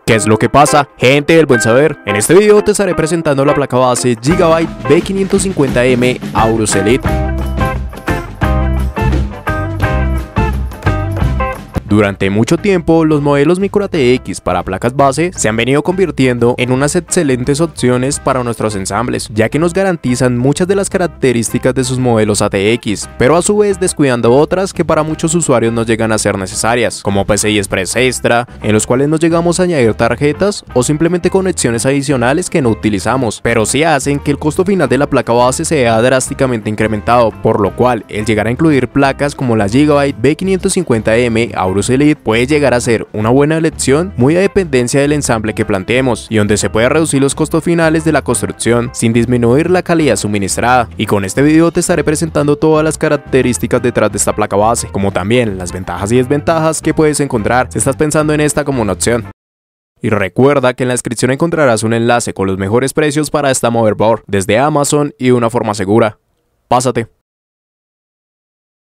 ¿Qué es lo que pasa, gente del buen saber? En este video te estaré presentando la placa base Gigabyte B550M Aorus Elite. Durante mucho tiempo, los modelos Micro ATX para placas base se han venido convirtiendo en unas excelentes opciones para nuestros ensambles, ya que nos garantizan muchas de las características de sus modelos ATX, pero a su vez descuidando otras que para muchos usuarios no llegan a ser necesarias, como PCI Express Extra, en los cuales nos llegamos a añadir tarjetas o simplemente conexiones adicionales que no utilizamos, pero sí hacen que el costo final de la placa base sea drásticamente incrementado, por lo cual el llegar a incluir placas como la Gigabyte B550M Aorus Elite puede llegar a ser una buena elección muy a dependencia del ensamble que planteemos y donde se puede reducir los costos finales de la construcción sin disminuir la calidad suministrada. Y con este video te estaré presentando todas las características detrás de esta placa base, como también las ventajas y desventajas que puedes encontrar si estás pensando en esta como una opción. Y recuerda que en la descripción encontrarás un enlace con los mejores precios para esta motherboard desde Amazon y de una forma segura. Pásate.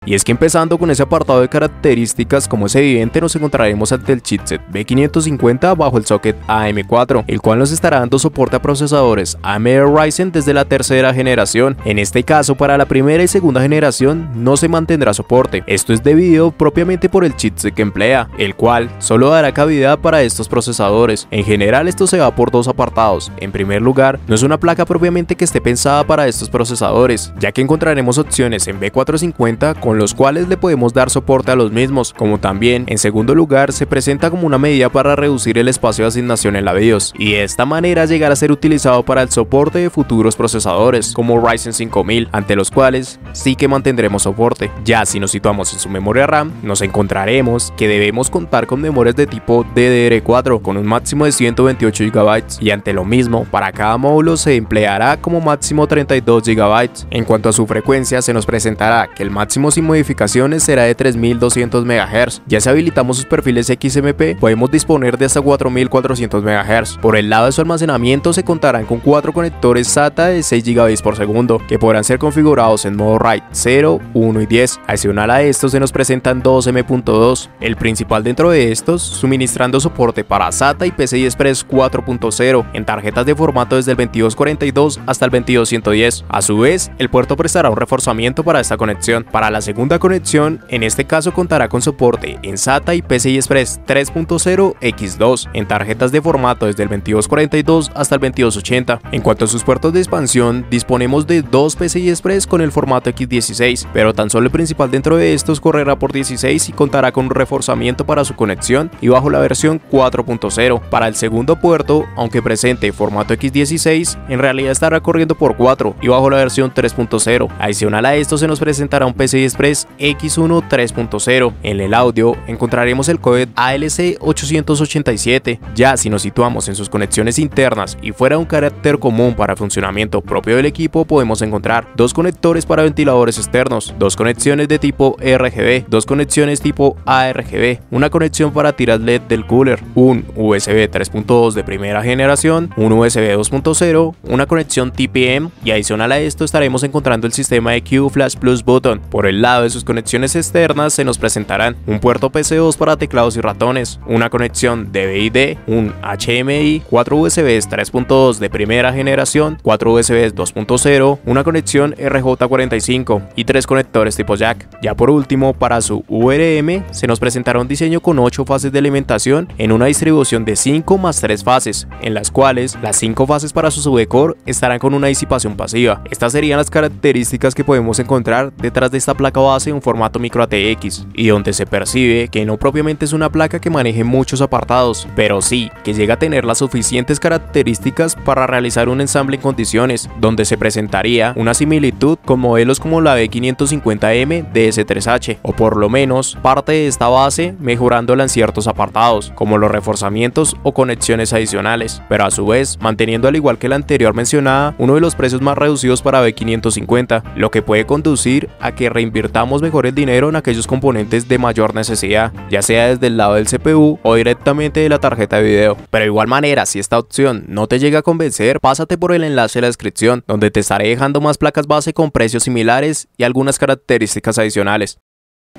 Y es que empezando con ese apartado de características, como es evidente, nos encontraremos ante el chipset B550 bajo el socket AM4, el cual nos estará dando soporte a procesadores AMD Ryzen desde la tercera generación. En este caso, para la primera y segunda generación no se mantendrá soporte. Esto es debido propiamente por el chipset que emplea, el cual solo dará cabida para estos procesadores. En general, esto se va por dos apartados. En primer lugar, no es una placa propiamente que esté pensada para estos procesadores, ya que encontraremos opciones en B450 con los cuales le podemos dar soporte a los mismos, como también en segundo lugar se presenta como una medida para reducir el espacio de asignación en la BIOS y de esta manera llegar a ser utilizado para el soporte de futuros procesadores como Ryzen 5000, ante los cuales sí que mantendremos soporte. Ya si nos situamos en su memoria RAM, nos encontraremos que debemos contar con memorias de tipo DDR4 con un máximo de 128 GB y ante lo mismo para cada módulo se empleará como máximo 32 GB. En cuanto a su frecuencia, se nos presentará que el máximo sin modificaciones será de 3200 MHz. Ya si habilitamos sus perfiles XMP, podemos disponer de hasta 4400 MHz. Por el lado de su almacenamiento se contarán con 4 conectores SATA de 6 GB por segundo, que podrán ser configurados en modo RAID 0, 1 y 10. Adicional a estos se nos presentan dos M.2, el principal dentro de estos, suministrando soporte para SATA y PCI Express 4.0 en tarjetas de formato desde el 2242 hasta el 2210. A su vez, el puerto prestará un reforzamiento para esta conexión. Para la segunda conexión, en este caso contará con soporte en SATA y PCI Express 3.0 X2 en tarjetas de formato desde el 2242 hasta el 2280. En cuanto a sus puertos de expansión, disponemos de dos PCI Express con el formato X16, pero tan solo el principal dentro de estos correrá por 16 y contará con un reforzamiento para su conexión y bajo la versión 4.0. Para el segundo puerto, aunque presente formato X16, en realidad estará corriendo por 4 y bajo la versión 3.0. Adicional a esto se nos presentará un PCI Express X1 3.0. En el audio encontraremos el codec ALC 887. Ya si nos situamos en sus conexiones internas y fuera un carácter común para funcionamiento propio del equipo, podemos encontrar dos conectores para ventiladores externos, dos conexiones de tipo RGB, dos conexiones tipo ARGB, una conexión para tiras LED del cooler, un USB 3.2 de primera generación, un USB 2.0, una conexión TPM y adicional a esto estaremos encontrando el sistema de Q Flash Plus Button. Por el lado de sus conexiones externas se nos presentarán un puerto PC2 para teclados y ratones, una conexión DVI-D, un HDMI, 4 USBs 3.2 de primera generación, 4 USBs 2.0, una conexión RJ45 y 3 conectores tipo jack. Ya por último, para su VRM se nos presentará un diseño con 8 fases de alimentación en una distribución de 5 más 3 fases, en las cuales las 5 fases para su subcore estarán con una disipación pasiva. Estas serían las características que podemos encontrar detrás de esta placa base en formato Micro ATX y donde se percibe que no propiamente es una placa que maneje muchos apartados, pero sí que llega a tener las suficientes características para realizar un ensamble en condiciones, donde se presentaría una similitud con modelos como la B550M DS3H, o por lo menos parte de esta base mejorándola en ciertos apartados, como los reforzamientos o conexiones adicionales, pero a su vez manteniendo, al igual que la anterior mencionada, uno de los precios más reducidos para B550, lo que puede conducir a que reinvirtamos mejor el dinero en aquellos componentes de mayor necesidad, ya sea desde el lado del CPU o directamente de la tarjeta de video. Pero de igual manera, si esta opción no te llega a convencer, pásate por el enlace de la descripción, donde te estaré dejando más placas base con precios similares y algunas características adicionales.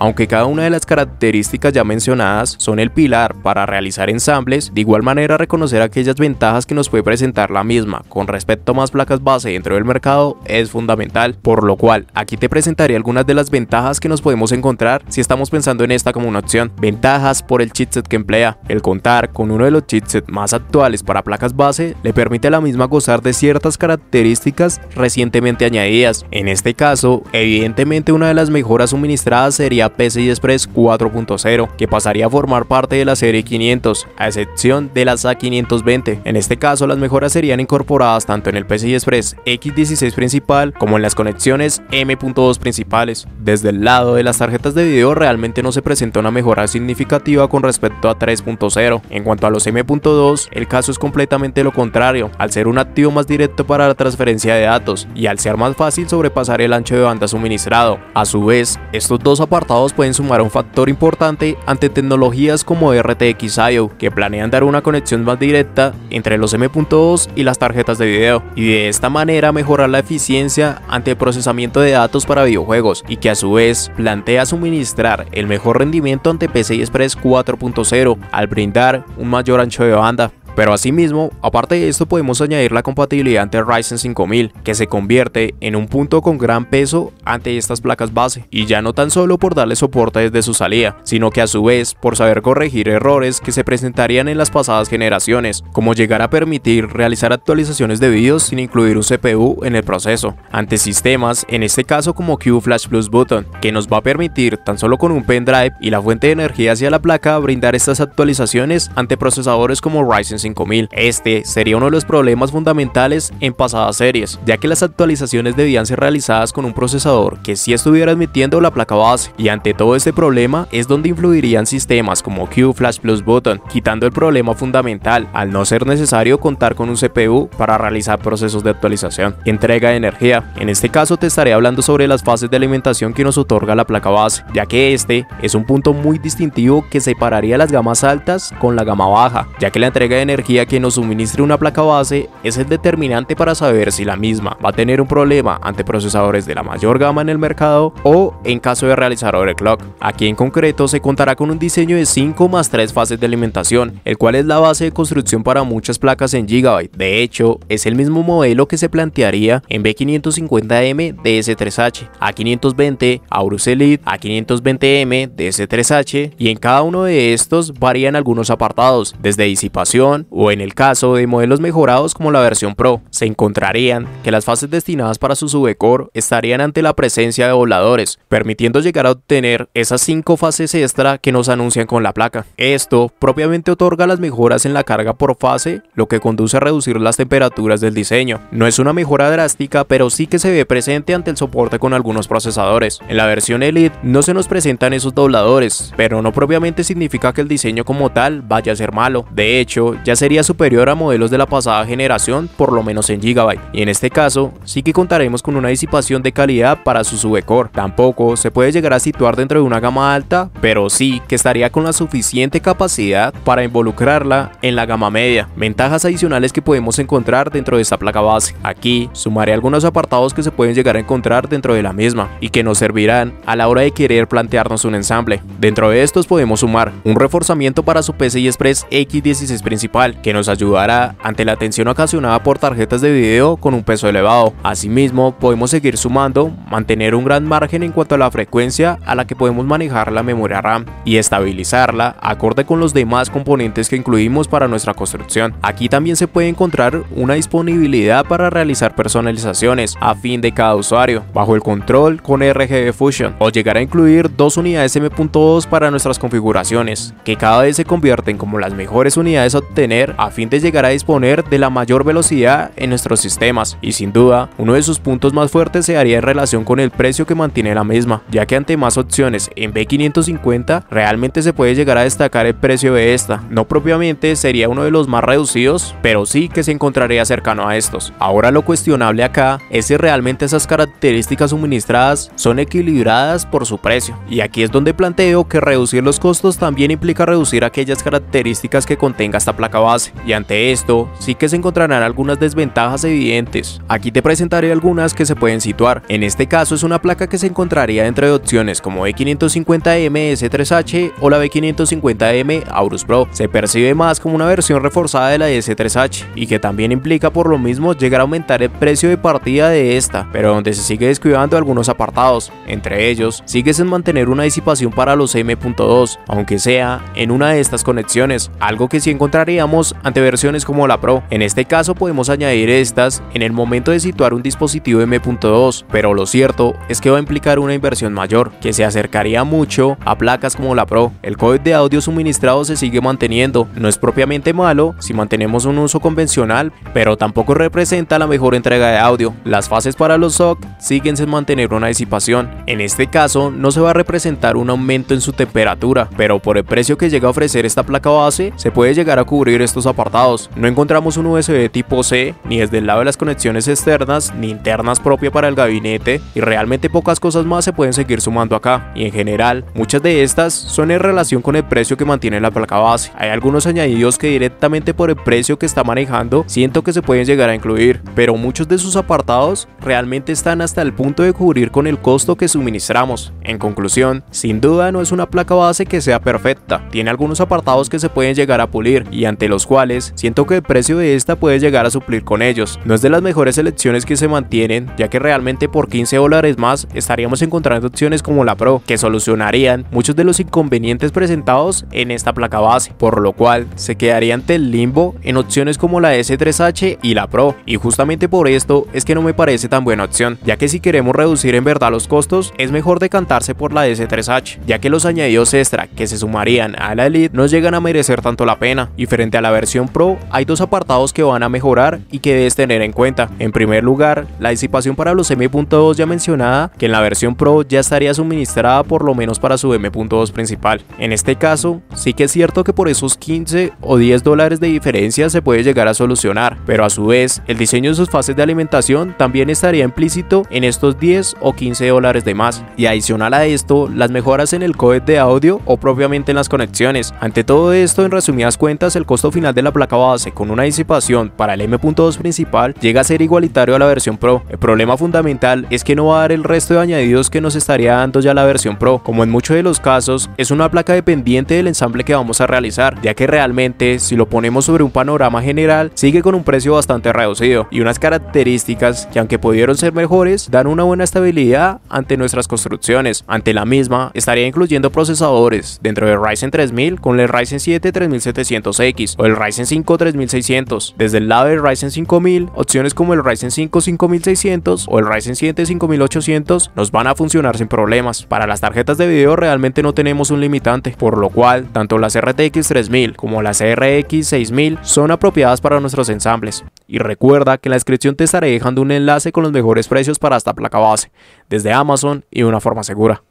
Aunque cada una de las características ya mencionadas son el pilar para realizar ensambles, de igual manera reconocer aquellas ventajas que nos puede presentar la misma con respecto a más placas base dentro del mercado es fundamental, por lo cual aquí te presentaré algunas de las ventajas que nos podemos encontrar si estamos pensando en esta como una opción. Ventajas por el chipset que emplea. El contar con uno de los chipsets más actuales para placas base le permite a la misma gozar de ciertas características recientemente añadidas. En este caso, evidentemente una de las mejoras suministradas sería PCI Express 4.0, que pasaría a formar parte de la serie 500, a excepción de la A520. En este caso, las mejoras serían incorporadas tanto en el PCI Express X16 principal como en las conexiones M.2 principales. Desde el lado de las tarjetas de video realmente no se presenta una mejora significativa con respecto a 3.0. En cuanto a los M.2, el caso es completamente lo contrario, al ser un activo más directo para la transferencia de datos y al ser más fácil sobrepasar el ancho de banda suministrado. A su vez, estos dos apartados pueden sumar un factor importante ante tecnologías como RTX IO, que planean dar una conexión más directa entre los M.2 y las tarjetas de video, y de esta manera mejorar la eficiencia ante el procesamiento de datos para videojuegos, y que a su vez plantea suministrar el mejor rendimiento ante PCI Express 4.0 al brindar un mayor ancho de banda. Pero asimismo, aparte de esto, podemos añadir la compatibilidad ante Ryzen 5000, que se convierte en un punto con gran peso ante estas placas base, y ya no tan solo por darle soporte desde su salida, sino que a su vez por saber corregir errores que se presentarían en las pasadas generaciones, como llegar a permitir realizar actualizaciones de vídeos sin incluir un CPU en el proceso, ante sistemas, en este caso como QFlash Plus Button, que nos va a permitir tan solo con un pendrive y la fuente de energía hacia la placa brindar estas actualizaciones ante procesadores como Ryzen 5000. Este sería uno de los problemas fundamentales en pasadas series, ya que las actualizaciones debían ser realizadas con un procesador que sí estuviera admitiendo la placa base, y ante todo este problema es donde influirían sistemas como QFlash Plus Button, quitando el problema fundamental al no ser necesario contar con un CPU para realizar procesos de actualización. Entrega de energía. En este caso te estaré hablando sobre las fases de alimentación que nos otorga la placa base, ya que este es un punto muy distintivo que separaría las gamas altas con la gama baja, ya que la entrega de energía que nos suministre una placa base es el determinante para saber si la misma va a tener un problema ante procesadores de la mayor gama en el mercado o en caso de realizar overclock. Aquí en concreto se contará con un diseño de 5 más 3 fases de alimentación, el cual es la base de construcción para muchas placas en Gigabyte. De hecho, es el mismo modelo que se plantearía en B550M de S3H, A520 Aorus Elite, A520M de S3H, y en cada uno de estos varían algunos apartados, desde disipación o en el caso de modelos mejorados como la versión Pro, se encontrarían que las fases destinadas para su subcore estarían ante la presencia de voladores, permitiendo llegar a obtener esas 5 fases extra que nos anuncian con la placa. Esto propiamente otorga las mejoras en la carga por fase, lo que conduce a reducir las temperaturas del diseño. No es una mejora drástica, pero sí que se ve presente ante el soporte con algunos procesadores. En la versión Elite no se nos presentan esos dobladores, pero no propiamente significa que el diseño como tal vaya a ser malo. De hecho, ya sería superior a modelos de la pasada generación, por lo menos en Gigabyte, y en este caso sí que contaremos con una disipación de calidad para su subcore. Tampoco se puede llegar a situar dentro de una gama alta, pero sí que estaría con la suficiente capacidad para involucrarla en la gama media. Ventajas adicionales que podemos encontrar dentro de esta placa base. Aquí sumaré algunos apartados que se pueden llegar a encontrar dentro de la misma y que nos servirán a la hora de querer plantearnos un ensamble. Dentro de estos podemos sumar un reforzamiento para su PCI Express X16 principal, que nos ayudará ante la tensión ocasionada por tarjetas de video con un peso elevado. Asimismo, podemos seguir sumando, mantener un gran margen en cuanto a la frecuencia a la que podemos manejar la memoria RAM y estabilizarla acorde con los demás componentes que incluimos para nuestra construcción. Aquí también se puede encontrar una disponibilidad para realizar personalizaciones a fin de cada usuario, bajo el control con RGB Fusion, o llegar a incluir 2 unidades M.2 para nuestras configuraciones, que cada vez se convierten como las mejores unidades a obtener a fin de llegar a disponer de la mayor velocidad en nuestros sistemas. Y sin duda, uno de sus puntos más fuertes se haría en relación con el precio que mantiene la misma, ya que ante más opciones en B550 realmente se puede llegar a destacar el precio de esta. No propiamente sería uno de los más reducidos, pero sí que se encontraría cercano a estos. Ahora lo cuestionable acá es si realmente esas características suministradas son equilibradas por su precio, y aquí es donde planteo que reducir los costos también implica reducir aquellas características que contenga esta placa base, y ante esto sí que se encontrarán algunas desventajas evidentes. Aquí te presentaré algunas que se pueden situar. En este caso es una placa que se encontraría dentro de opciones como E550M S3H o la B550M Aorus Pro. Se percibe más como una versión reforzada de la S3H y que también implica por lo mismo llegar a aumentar el precio de partida de esta, pero donde se sigue descuidando algunos apartados. Entre ellos, sigue sin mantener una disipación para los M.2, aunque sea en una de estas conexiones, algo que sí encontraríamos ante versiones como la Pro. En este caso podemos añadir estas en el momento de situar un dispositivo M.2, pero lo cierto es que va a implicar una inversión mayor, que se acercaría mucho a placas como la Pro. El códec de audio suministrado se sigue manteniendo, no es propiamente malo si mantenemos un uso convencional, pero tampoco representa la mejor entrega de audio. Las fases para los SOC siguen sin mantener una disipación. En este caso no se va a representar un aumento en su temperatura, pero por el precio que llega a ofrecer esta placa base se puede llegar a cubrir estos apartados. No encontramos un USB tipo C ni desde el lado de las conexiones externas ni internas propia para el gabinete, y realmente pocas cosas más se pueden seguir sumando acá, y en general muchas de estas son en relación con el precio que mantiene la placa base. Hay algunos añadidos que directamente por el precio que está manejando siento que se pueden llegar a incluir, pero muchos de sus apartados realmente están hasta el punto de cubrir con el costo que suministramos. En conclusión, sin duda no es una placa base que sea perfecta, tiene algunos apartados que se pueden llegar a pulir y ante los cuales siento que el precio de esta puede llegar a suplir con ellos. No es de las mejores selecciones que se mantienen, ya que realmente por $15 más estaríamos encontrando opciones como la Pro, que solucionarían muchos de los inconvenientes presentados en esta placa base, por lo cual se quedaría ante el limbo en opciones como la S3H y la Pro, y justamente por esto es que no me parece tan buena opción, ya que si queremos reducir en verdad los costos es mejor decantarse por la S3H, ya que los añadidos extra que se sumarían a la Elite no llegan a merecer tanto la pena, y frente a la versión Pro hay dos apartados que van a mejorar y que debes tener en cuenta. En primer lugar, la disipación para los M.2 ya mencionada, que en la versión Pro ya estaría suministrada por lo menos para su M.2 principal. En este caso, sí que es cierto que por esos 15 o $10 de diferencia se puede llegar a solucionar, pero a su vez, el diseño de sus fases de alimentación también estaría implícito en estos 10 o $15 de más, y adicional a esto, las mejoras en el códec de audio o propiamente en las conexiones. Ante todo esto, en resumidas cuentas, el costo final de la placa base con una disipación para el M.2 principal llega a ser igualitario a la versión Pro. El problema fundamental es que no va a dar el resto de añadidos que nos estaría dando ya la versión Pro. Como en muchos de los casos, es una placa dependiente del ensamble que vamos a realizar, ya que realmente si lo ponemos sobre un panorama general, sigue con un precio bastante reducido y unas características que, aunque pudieron ser mejores, dan una buena estabilidad ante nuestras construcciones. Ante la misma, estaría incluyendo procesadores dentro del Ryzen 3000 con el Ryzen 7 3700X o el Ryzen 5 3600. Desde el lado del Ryzen 5000, opciones como el Ryzen 5 5600 o el Ryzen 7 5800 nos van a funcionar sin problemas. Para las tarjetas de video realmente no tenemos un limitante, por lo cual tanto las RTX 3000 como las RX 6000 son apropiadas para nuestros ensambles. Y recuerda que en la descripción te estaré dejando un enlace con los mejores precios para esta placa base, desde Amazon y de una forma segura.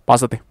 Pásate.